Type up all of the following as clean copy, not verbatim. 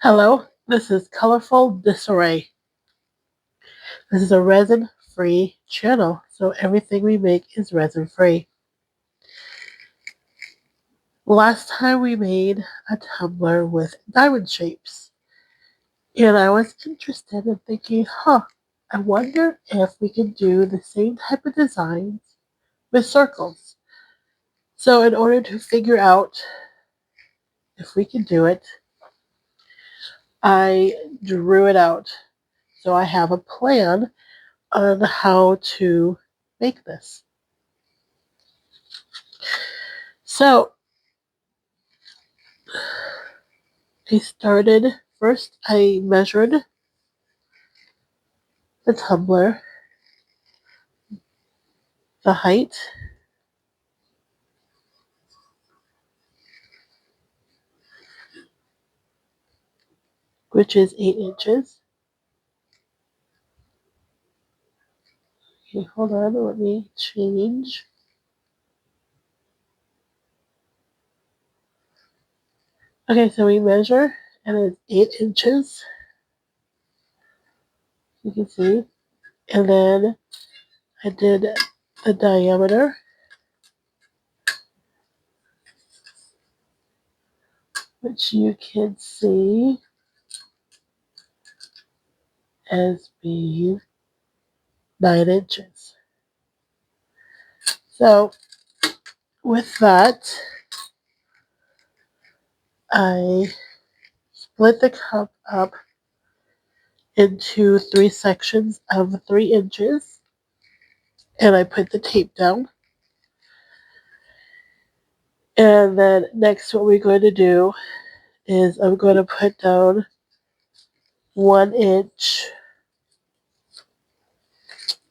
Hello, this is Colorful Disarray. This is a resin-free channel, so everything we make is resin-free. Last time we made a tumbler with diamond shapes, and I was interested in thinking, I wonder if we can do the same type of designs with circles. So in order to figure out if we can do it, I drew it out. So I have a plan on how to make this. So I measured the tumbler, the height, which is 8 inches. Okay, hold on, let me change. Okay, so we measure, and it's 8 inches, you can see. And then I did the diameter, which you can see as being 9 inches. So with that, I split the cup up into 3 sections of 3 inches, and I put the tape down. And then next what we're going to do is I'm going to put down 1 inch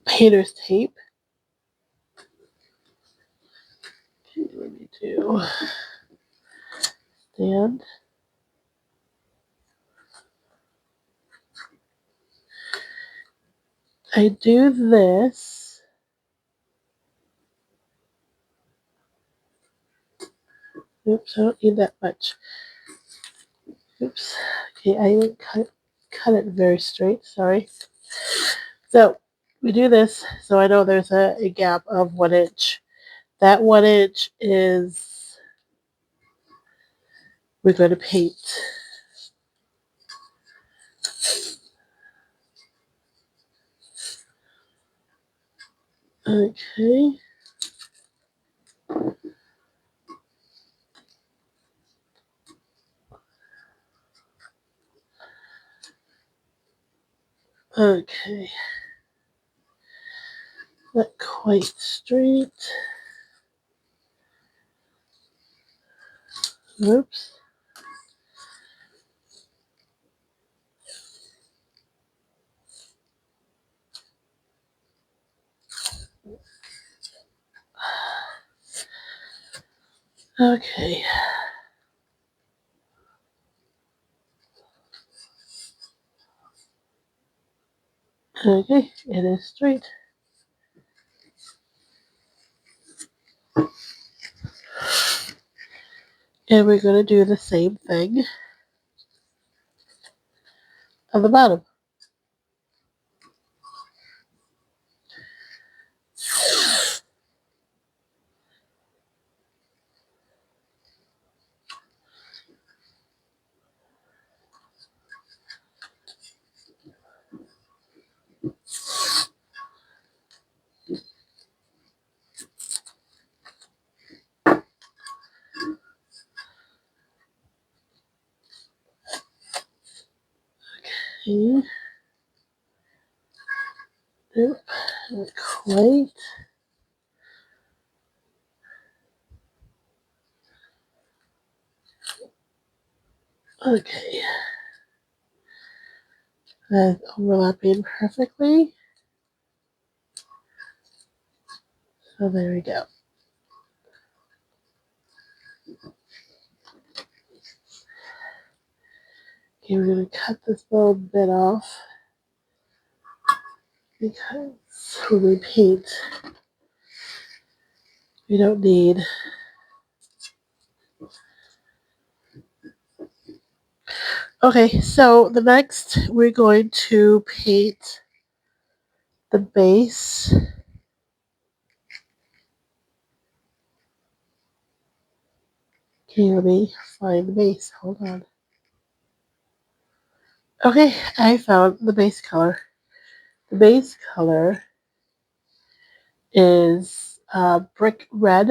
painter's tape. Okay, let me do stand. I do this. Oops, I don't need that much. Oops. Okay, I didn't cut it very straight, sorry. So we do this so I know there's a gap of 1 inch. That 1 inch is we're going to paint. Okay. Okay. Not quite straight. Oops. Okay. Okay, it is straight. And we're going to do the same thing on the bottom. Okay. Nope, not quite. Okay. That's overlapping perfectly. So there we go. Okay, we're going to cut this little bit off because when we paint, we don't need Okay, so the next we're going to paint the base. Okay, let me find the base. Hold on. Okay, I found the base color. The base color is brick red,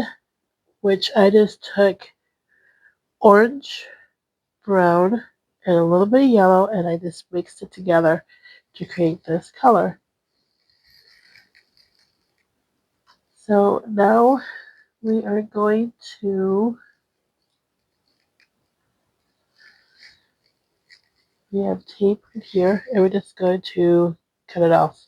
which I just took orange, brown, and a little bit of yellow, and I just mixed it together to create this color. So now we are going to, we have tape right here, and we're just going to cut it off.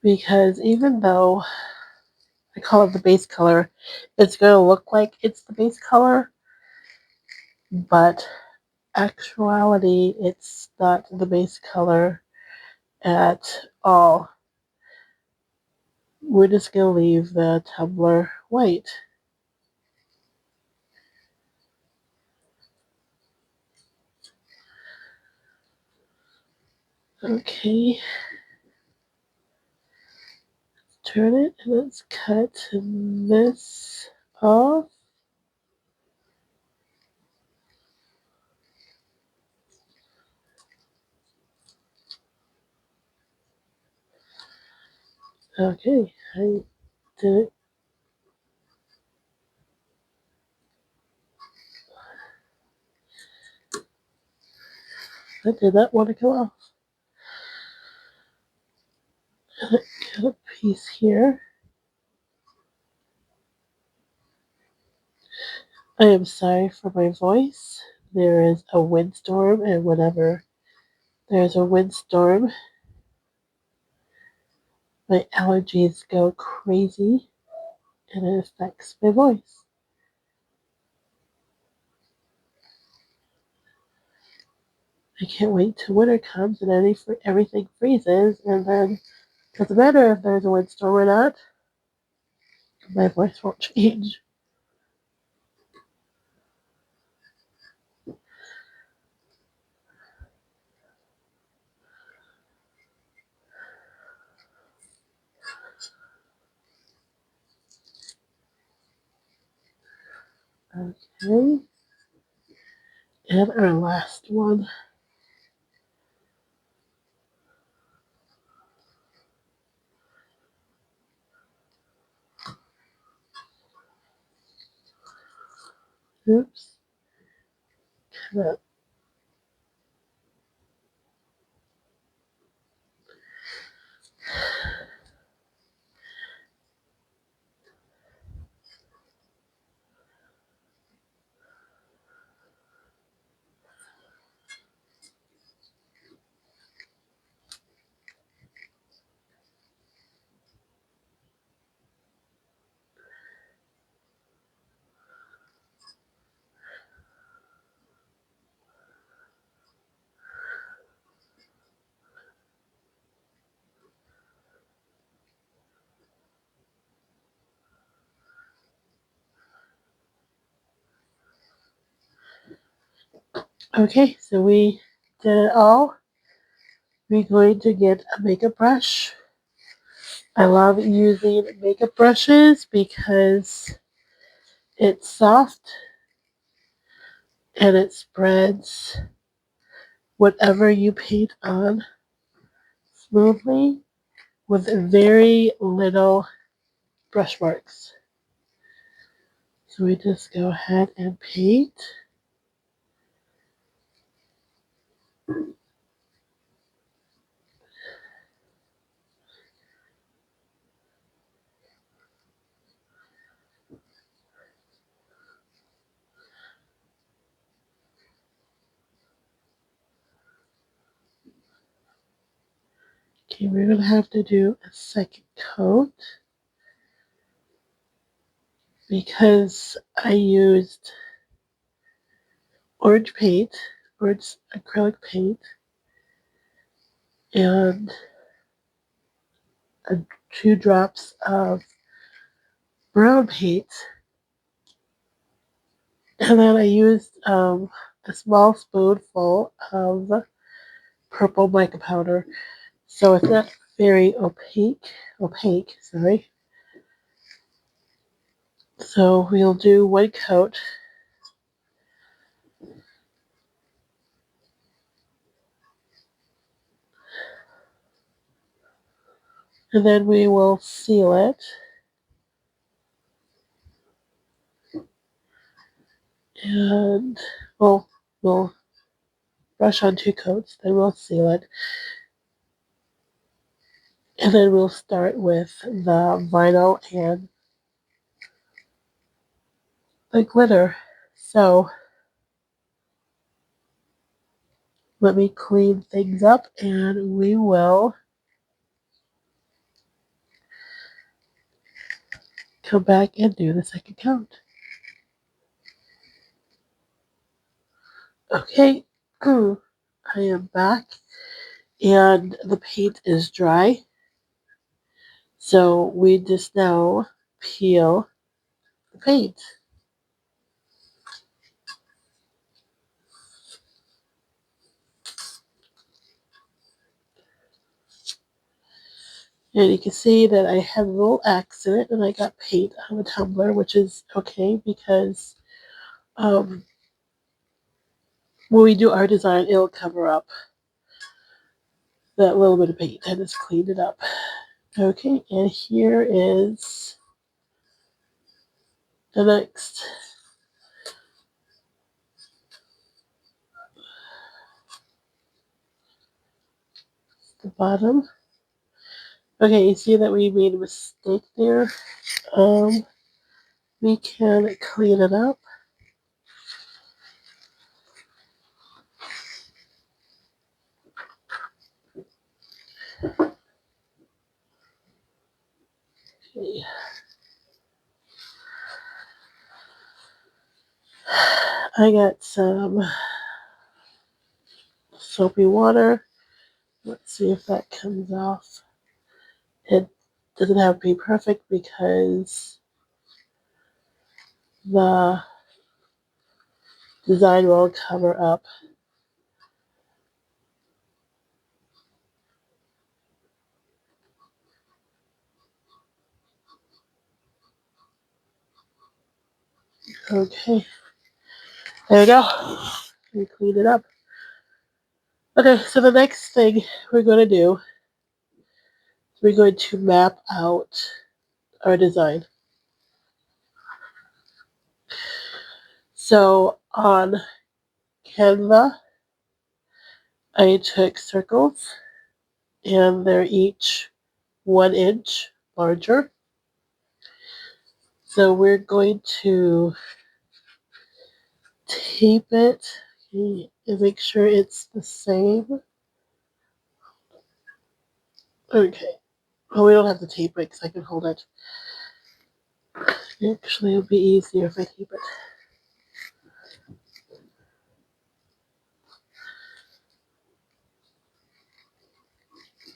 Because even though I call it the base color, it's going to look like it's the base color, but actuality, it's not the base color at all. We're just going to leave the tumbler white. Okay, turn it and let's cut this off. Okay, I did it. I did not want to come off. Cut a piece here. I am sorry for my voice. There is a windstorm, and whenever there's a windstorm, my allergies go crazy and it affects my voice. I can't wait till winter comes and everything freezes, and then it doesn't matter if there's a windstorm or not, my voice won't change. Okay, and our last one. Oops. Cut. Okay, so we did it all. We're going to get a makeup brush. I love using makeup brushes because it's soft and it spreads whatever you paint on smoothly with very little brush marks. So we just go ahead and paint. Okay, we're going to have to do a second coat because I used orange paint, orange acrylic paint, and 2 drops of brown paint, and then I used a small spoonful of purple mica powder, so it's not very opaque, sorry. So we'll do 1 coat, and then we will seal it. And we'll brush on 2 coats, then we'll seal it. And then we'll start with the vinyl and the glitter. So let me clean things up and we will come back and do the second coat. Okay, I am back and the paint is dry. So we just now peel the paint. And you can see that I have a little accident and I got paint on the tumbler, which is okay because when we do our design, it'll cover up that little bit of paint. I just cleaned it up. Okay, and here is the next. The bottom. Okay, you see that we made a mistake there. We can clean it up. Okay. I got some soapy water. Let's see if that comes off. It doesn't have to be perfect because the design will cover up. Okay, there we go. We cleaned it up. Okay, so the next thing we're going to do is we're going to map out our design. So on Canva, I took circles and they're each 1 inch larger. So we're going to tape it and make sure it's the same. Okay. Well, we don't have to tape it because I can hold it. Actually, it would be easier if I tape it.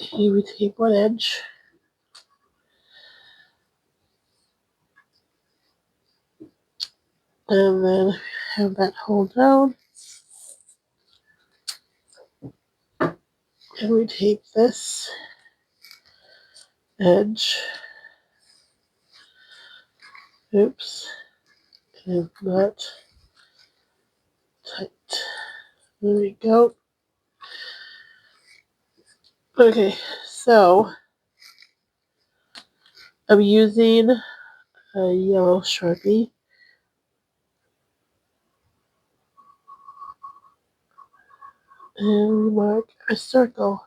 Okay, we tape 1 edge. And then have that hold down. And we tape this edge. Oops. And not tight. There we go. Okay, so I'm using a yellow Sharpie. And we mark a circle.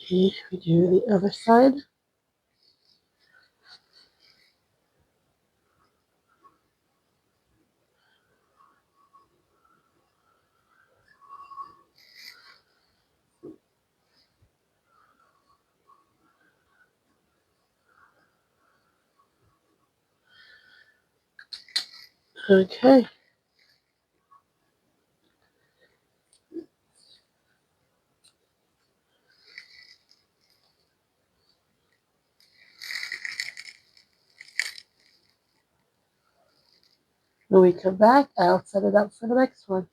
Okay, we do the other side. Okay. When we come back, I'll set it up for the next one.